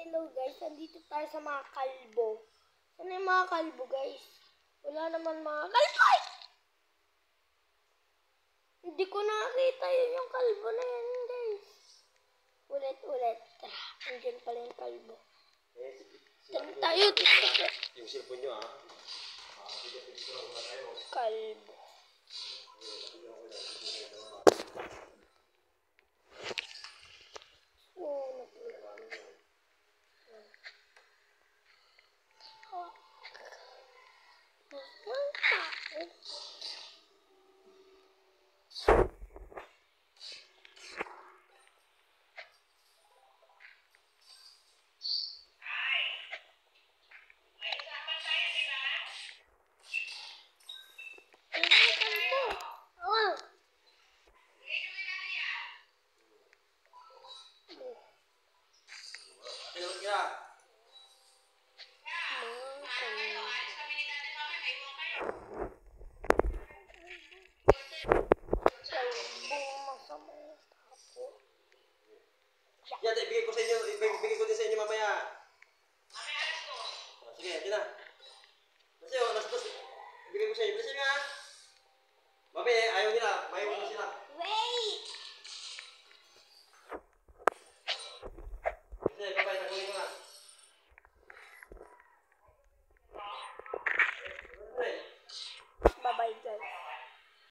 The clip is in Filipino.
Hello guys, andito tayo sa mga kalbo. Saan yung mga kalbo guys? Wala naman mga kalbo! Ay! Hindi ko nakakita yun yung kalbo na yan guys. Ulit. Andiyan pala yung kalbo. Saan tayo dito? Yung cellphone nyo Kalbo. Yan, ibigay ko sa inyo, ibigay ko din sa inyo mamaya. Mamaya alas ko. Sige, yun na. Kasi alas 2, ibigay ko sa inyo. Kasi nga, mamaya, ayaw nila, mayaw ko sila.